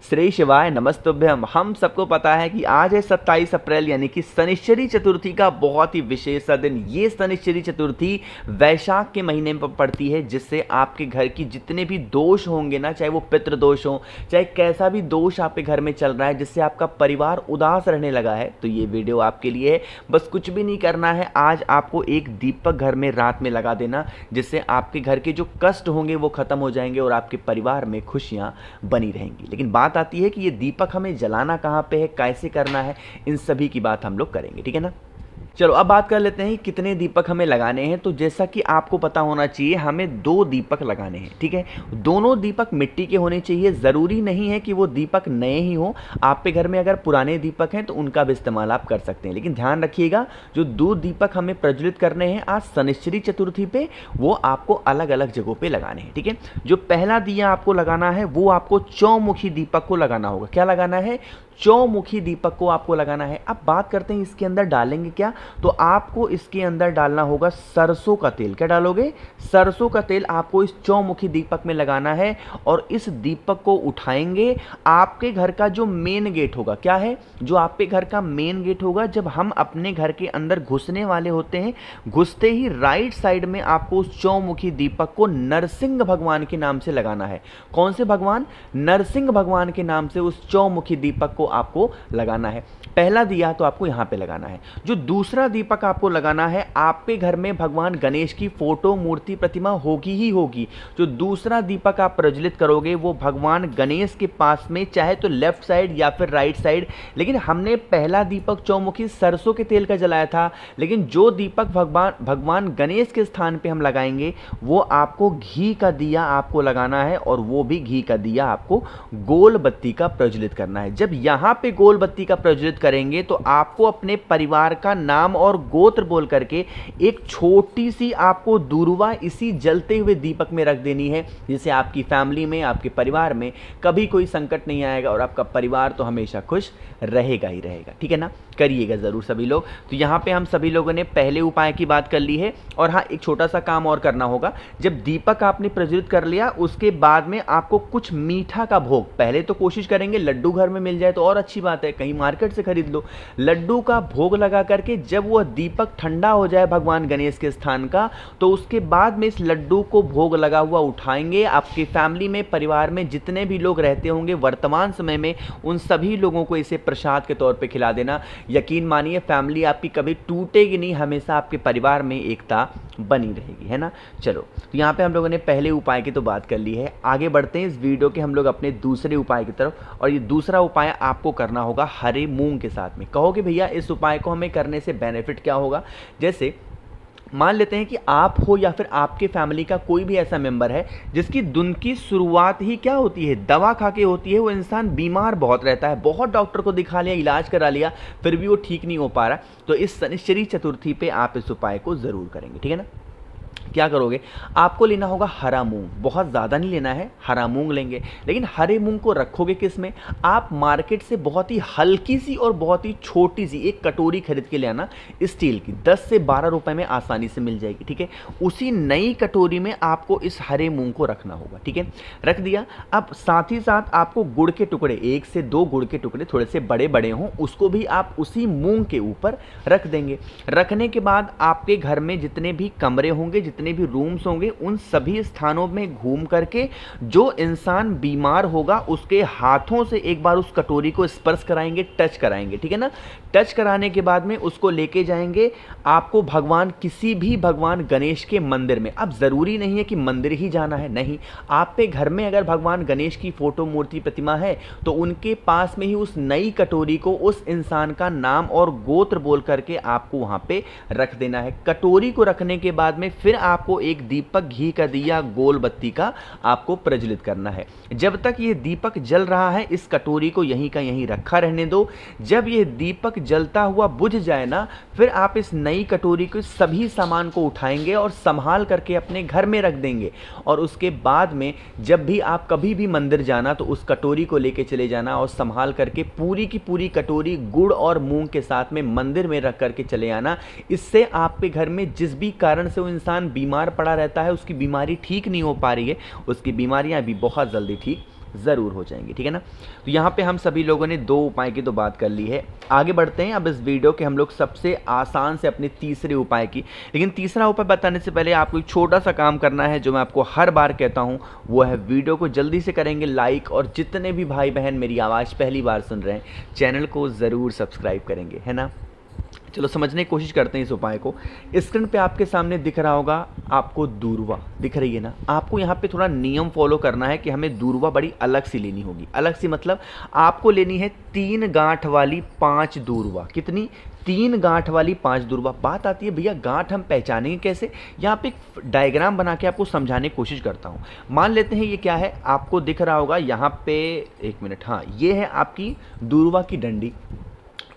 श्री शिवाय नमस्तुभ्यम। हम सबको पता है कि आज है 27 अप्रैल यानी कि शनिश्चरी चतुर्थी का बहुत ही विशेष सा दिन। ये शनिश्चरी चतुर्थी वैशाख के महीने में पड़ती है, जिससे आपके घर की जितने भी दोष होंगे ना, चाहे वो पितृ दोष हो, चाहे कैसा भी दोष आपके घर में चल रहा है जिससे आपका परिवार उदास रहने लगा है, तो ये वीडियो आपके लिए है। बस कुछ भी नहीं करना है, आज आपको एक दीपक घर में रात में लगा देना, जिससे आपके घर के जो कष्ट होंगे वो खत्म हो जाएंगे और आपके परिवार में खुशियां बनी रहेंगी। लेकिन बात आती है कि ये दीपक हमें जलाना कहाँ पे है, कैसे करना है, इन सभी की बात हम लोग करेंगे, ठीक है ना। चलो अब बात कर लेते हैं कितने दीपक हमें लगाने हैं। तो जैसा कि आपको पता होना चाहिए, हमें 2 दीपक लगाने हैं, ठीक है। दोनों दीपक मिट्टी के होने चाहिए। ज़रूरी नहीं है कि वो दीपक नए ही हो, आपके घर में अगर पुराने दीपक हैं तो उनका भी इस्तेमाल आप कर सकते हैं। लेकिन ध्यान रखिएगा, जो 2 दीपक हमें प्रज्वलित करने हैं आज शनिश्चरी चतुर्थी पे, वो आपको अलग अलग जगहों पर लगाने हैं, ठीक है। जो पहला दिया आपको लगाना है वो आपको चौमुखी दीपक को लगाना होगा। क्या लगाना है? चौमुखी दीपक को आपको लगाना है। अब बात करते हैं इसके अंदर डालेंगे क्या। तो आपको इसके अंदर डालना होगा सरसों का तेल। क्या डालोगे? सरसों का तेल आपको इस चौमुखी दीपक में लगाना है और इस दीपक को उठाएंगे। आपके घर का जो मेन गेट होगा, क्या है, जो आपके घर का मेन गेट होगा, जब हम अपने घर के अंदर घुसने वाले होते हैं, घुसते ही राइट साइड में आपको उस चौमुखी दीपक को नरसिंह भगवान के नाम से लगाना है। कौन से भगवान? नरसिंह भगवान के नाम से उस चौमुखी दीपक को आपको लगाना है। पहला दिया तो आपको यहां पे लगाना है। जो दूसरा दीपक आपको लगाना है, आपके घर में भगवान गणेश की फोटो, मूर्ति, प्रतिमा होगी ही होगी। जो दूसरा दीपक आप प्रज्वलित करोगे वो भगवान गणेश के पास में, चाहे तो लेफ्ट साइड या फिर राइट साइड। लेकिन हमने पहला दीपक चौमुखी सरसों के तेल का जलाया था, लेकिन जो दीपक भगवान गणेश के स्थान पे हम लगाएंगे वो आपको घी का दिया आपको लगाना है, और वो भी घी का दिया आपको गोल बत्ती का प्रज्वलित करना है। जब यहां पे गोल बत्ती का प्रज्वलित करेंगे तो आपको अपने परिवार का नाम और गोत्र बोल करके एक छोटी सी आपको दूर्वा इसी जलते हुए दीपक में रख देनी है, जिससे आपकी फैमिली में, आपके परिवार में कभी कोई संकट नहीं आएगा और आपका परिवार तो हमेशा खुश रहेगा ही रहेगा, ठीक है ना। करिएगा जरूर सभी लोग। तो यहाँ पे हम सभी लोगों ने पहले उपाय की बात कर ली है। और हाँ, एक छोटा सा काम और करना होगा। जब दीपक आपने प्रज्वलित कर लिया, उसके बाद में आपको कुछ मीठा का भोग, पहले तो कोशिश करेंगे लड्डू घर में मिल जाए तो और अच्छी बात है, कहीं मार्केट से खरीद लो। लड्डू का भोग लगा करके जब वह दीपक ठंडा हो जाए भगवान गणेश के स्थान का, तो उसके बाद में इस लड्डू को भोग लगा हुआ उठाएंगे। आपकी फैमिली में, परिवार में जितने भी लोग रहते होंगे वर्तमान समय में, उन सभी लोगों को इसे प्रसाद के तौर पे खिला देना। यकीन मानिए, फैमिली आपकी कभी टूटेगी नहीं, हमेशा आपके परिवार में एकता बनी रहेगी, है ना। चलो, तो यहाँ पे हम लोगों ने पहले उपाय की तो बात कर ली है। आगे बढ़ते हैं इस वीडियो के हम लोग अपने दूसरे उपाय की तरफ। और ये दूसरा उपाय आपको करना होगा हरे मूंग के साथ में। कहोगे भैया इस उपाय को हमें करने से बेनिफिट क्या होगा? जैसे मान लेते हैं कि आप हो या फिर आपके फैमिली का कोई भी ऐसा मेंबर है जिसकी दिन की शुरुआत ही क्या होती है, दवा खा के होती है। वो इंसान बीमार बहुत रहता है, बहुत डॉक्टर को दिखा लिया, इलाज करा लिया, फिर भी वो ठीक नहीं हो पा रहा। तो इस शनिश्चरी चतुर्थी पे आप इस उपाय को जरूर करेंगे, ठीक है ना। क्या करोगे? आपको लेना होगा हरा मूंग। बहुत ज़्यादा नहीं लेना है, हरा मूंग लेंगे। लेकिन हरे मूंग को रखोगे किस में? आप मार्केट से बहुत ही हल्की सी और बहुत ही छोटी सी एक कटोरी खरीद के ले आना, स्टील की, 10 से 12 रुपए में आसानी से मिल जाएगी, ठीक है। उसी नई कटोरी में आपको इस हरे मूंग को रखना होगा, ठीक है। रख दिया। अब साथ ही साथ आपको गुड़ के टुकड़े, 1 से 2 गुड़ के टुकड़े, थोड़े से बड़े बड़े हों, उसको भी आप उसी मूंग के ऊपर रख देंगे। रखने के बाद आपके घर में जितने भी कमरे होंगे, जितने भी रूम्स होंगे, उन सभी स्थानों में घूम करके जो इंसान बीमार होगा उसके हाथों से एक बार उस कटोरी को स्पर्श कराएंगे, टच कराएंगे, ठीक है ना। टच कराने के बाद में उसको लेके जाएंगे आपको किसी भी भगवान गणेश के मंदिर में। अब जरूरी नहीं है कि मंदिर ही जाना है, नहीं, आप पे घर में अगर भगवान गणेश की फोटो, मूर्ति, प्रतिमा है तो उनके पास में ही उस नई कटोरी को उस इंसान का नाम और गोत्र बोल करके आपको वहां पे रख देना है। कटोरी को रखने के बाद में फिर आपको एक दीपक, घी का दिया, गोल बत्ती का आपको प्रज्वलित करना है। जब तक ये दीपक जल रहा है, इस कटोरी को यहीं का यहीं रखा रहने दो। जब ये दीपक जलता हुआ बुझ जाए ना, फिर आप इस नई कटोरी के सभी सामान को उठाएंगे और संभाल करके अपने घर में रख देंगे। और उसके बाद में जब भी आप कभी भी मंदिर जाना तो उस कटोरी को लेके चले जाना और संभाल करके पूरी की पूरी कटोरी गुड़ और मूंग के साथ में मंदिर में रख करके चले आना। इससे आपके घर में जिस भी कारण से वो इंसान बीमार पड़ा रहता है, उसकी बीमारी ठीक नहीं हो पा रही है, उसकी बीमारियां भी बहुत जल्दी ठीक ज़रूर हो जाएंगे, ठीक है ना। तो यहाँ पे हम सभी लोगों ने 2 उपाय की तो बात कर ली है। आगे बढ़ते हैं अब इस वीडियो के हम लोग सबसे आसान से अपने तीसरे उपाय की। लेकिन तीसरा उपाय बताने से पहले आपको एक छोटा सा काम करना है जो मैं आपको हर बार कहता हूँ, वो है वीडियो को जल्दी से करेंगे लाइक, और जितने भी भाई बहन मेरी आवाज़ पहली बार सुन रहे हैं चैनल को ज़रूर सब्सक्राइब करेंगे, है ना। चलो समझने की कोशिश करते हैं इस उपाय को। स्क्रीन पे आपके सामने दिख रहा होगा, आपको दूर्वा दिख रही है ना। आपको यहाँ पे थोड़ा नियम फॉलो करना है कि हमें दूर्वा बड़ी अलग सी लेनी होगी। अलग सी मतलब आपको लेनी है 3 गांठ वाली 5 दूर्वा। कितनी? 3 गांठ वाली 5 दूर्वा। बात आती है भैया गांठ हम पहचानेंगे कैसे? यहाँ पे एक डायग्राम बना के आपको समझाने की कोशिश करता हूँ। मान लेते हैं ये क्या है, आपको दिख रहा होगा यहाँ पे, 1 मिनट, हाँ ये है आपकी दूर्वा की डंडी।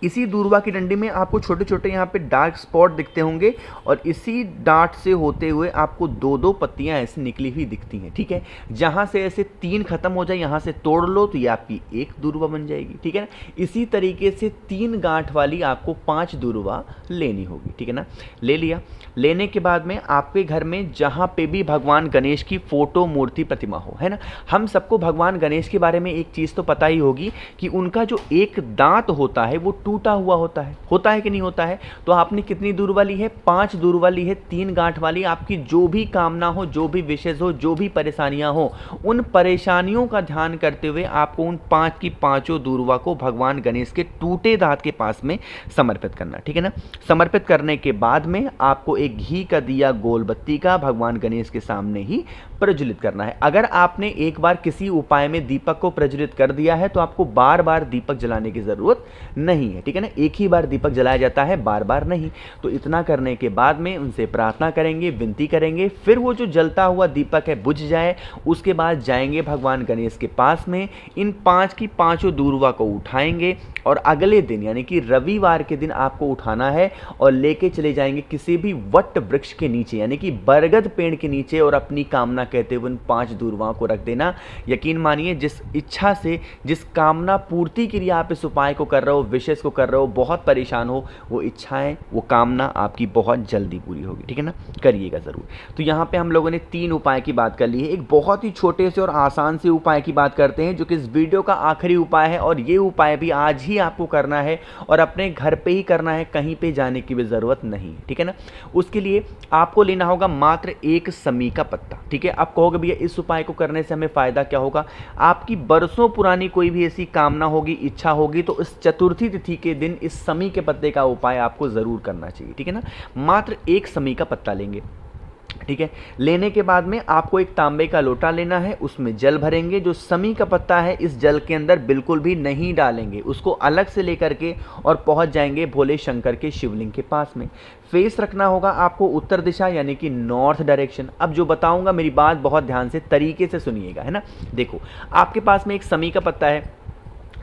इसी दूर्वा की डंडी में आपको छोटे छोटे यहाँ पे डार्क स्पॉट दिखते होंगे, और इसी डांट से होते हुए आपको 2-2 पत्तियाँ ऐसे निकली हुई दिखती हैं, ठीक है। जहाँ से ऐसे 3 खत्म हो जाए, यहाँ से तोड़ लो तो ये आपकी 1 दूर्वा बन जाएगी, ठीक है ना। इसी तरीके से 3 गांठ वाली आपको 5 दूर्वा लेनी होगी, ठीक है ना। ले लिया। लेने के बाद में आपके घर में जहाँ पे भी भगवान गणेश की फोटो, मूर्ति, प्रतिमा हो, है ना। हम सबको भगवान गणेश के बारे में एक चीज़ तो पता ही होगी कि उनका जो एक दांत होता है वो टूटा हुआ होता है कि नहीं होता है। तो आपने कितनी दूर्वा ली है? 5 दूर्वा ली है, 3 गांठ वाली। आपकी जो भी कामना हो, जो भी विशेष हो, जो भी परेशानियां हो, उन परेशानियों का ध्यान करते हुए आपको उन 5 की 5 दूर्वा को भगवान गणेश के टूटे दांत के पास में समर्पित करना, ठीक है ना। समर्पित करने के बाद में आपको एक घी का दिया गोल बत्ती का भगवान गणेश के सामने ही प्रज्वलित करना है। अगर आपने एक बार किसी उपाय में दीपक को प्रज्वलित कर दिया है तो आपको बार बार दीपक जलाने की जरूरत नहीं है, ठीक है ना। एक ही बार दीपक जलाया जाता है, बार बार नहीं। तो इतना करने के बाद में उनसे प्रार्थना करेंगे, विनती करेंगे, फिर वो जो जलता हुआ दीपक है बुझ जाए, उसके बाद जाएंगे भगवान गणेश के पास में, इन 5 की 5 दूर्वा को उठाएंगे, और अगले दिन यानी कि रविवार के दिन आपको उठाना है और लेके चले जाएंगे किसी भी वट वृक्ष के नीचे यानी कि बरगद पेड़ के नीचे, और अपनी कामना कहते हुए उन 5 दूर्वाओं को रख देना। यकीन मानिए जिस इच्छा से, जिस कामना पूर्ति के लिए आप इस उपाय को कर रहे हो, विशेष को कर रहे हो, बहुत परेशान हो, वो इच्छाएं, वो कामना आपकी बहुत जल्दी पूरी होगी, ठीक है ना। करिएगा ज़रूर। तो यहाँ पे हम लोगों ने 3 उपाय की बात कर ली है। एक बहुत ही छोटे से और आसान से उपाय की बात करते हैं जो कि इस वीडियो का आखिरी उपाय है, और ये उपाय भी आज ही आपको करना है और अपने घर पे ही करना है, कहीं पे जाने की भी ज़रूरत नहीं है, ठीक है ना। उसके लिए आपको लेना होगा मात्र 1 समी का पत्ता, ठीक है। आप कहोगे भैया इस उपाय को करने से हमें फ़ायदा क्या होगा? आपकी बरसों पुरानी कोई भी ऐसी कामना होगी, इच्छा होगी, तो इस चतुर्थी तिथि के दिन इस समी के पत्ते का उपाय आपको ज़रूर करना चाहिए, ठीक है ना। मात्र 1 समी का पत्ता लेंगे, ठीक है। लेने के बाद में आपको एक तांबे का लोटा लेना है, उसमें जल भरेंगे। जो समी का पत्ता है इस जल के अंदर बिल्कुल भी नहीं डालेंगे, उसको अलग से लेकर के और पहुंच जाएंगे भोले शंकर के शिवलिंग के पास में। फेस रखना होगा आपको उत्तर दिशा यानी कि नॉर्थ डायरेक्शन। अब जो बताऊंगा मेरी बात बहुत ध्यान से तरीके से सुनिएगा, है ना। देखो आपके पास में एक समी का पत्ता है,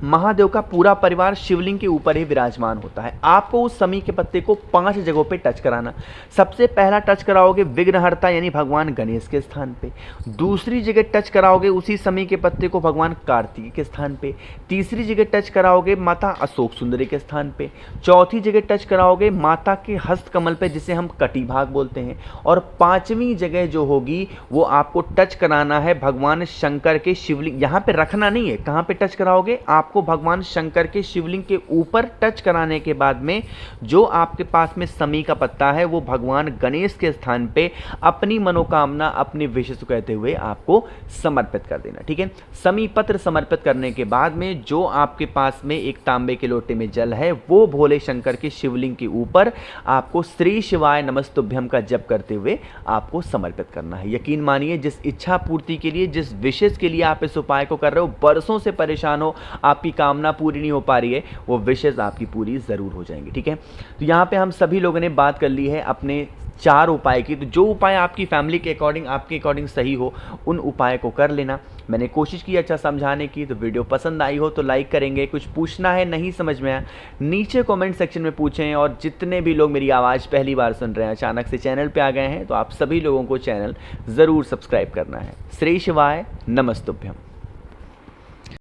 महादेव का पूरा परिवार शिवलिंग के ऊपर ही विराजमान होता है। आपको उस समी के पत्ते को 5 जगहों पे टच कराना। सबसे पहला टच कराओगे विघ्नहर्ता यानी भगवान गणेश के स्थान पे। दूसरी जगह टच कराओगे उसी समी के पत्ते को भगवान कार्तिक के स्थान पे। तीसरी जगह टच कराओगे माता अशोक सुंदरी के स्थान पे। चौथी जगह टच कराओगे माता के हस्त कमल पे जिसे हम कटी भाग बोलते हैं। और 5वीं जगह जो होगी वो आपको टच कराना है भगवान शंकर के शिवलिंग। यहाँ पे रखना नहीं है, कहाँ पे टच कराओगे? आपको भगवान शंकर के शिवलिंग के ऊपर टच कराने के बाद में जो आपके पास में समी का पत्ता है वो भगवान गणेश के स्थान पे अपनी मनोकामना, अपने विशेष कहते हुए आपको समर्पित कर देना, ठीक है। समी पत्र समर्पित करने के बाद में जो आपके पास में एक तांबे के लोटे में जल है वो भोले शंकर के शिवलिंग के ऊपर आपको श्री शिवाय नमस्तुभ्यम का जप करते हुए आपको समर्पित करना है। यकीन मानिए जिस इच्छा पूर्ति के लिए, जिस विशेष के लिए आप इस उपाय को कर रहे हो, बरसों से परेशान हो, आपकी कामना पूरी नहीं हो पा रही है, वो विशेष आपकी पूरी जरूर हो जाएंगी, ठीक है। तो यहाँ पे हम सभी लोगों ने बात कर ली है अपने 4 उपाय की। तो जो उपाय आपकी फैमिली के अकॉर्डिंग, आपके अकॉर्डिंग सही हो, उन उपाय को कर लेना। मैंने कोशिश की अच्छा समझाने की। तो वीडियो पसंद आई हो तो लाइक करेंगे। कुछ पूछना है, नहीं समझ में आया, नीचे कमेंट सेक्शन में पूछें। और जितने भी लोग मेरी आवाज़ पहली बार सुन रहे हैं, अचानक से चैनल पे आ गए हैं, तो आप सभी लोगों को चैनल ज़रूर सब्सक्राइब करना है। श्री शिवाय नमस्तुभ्यम।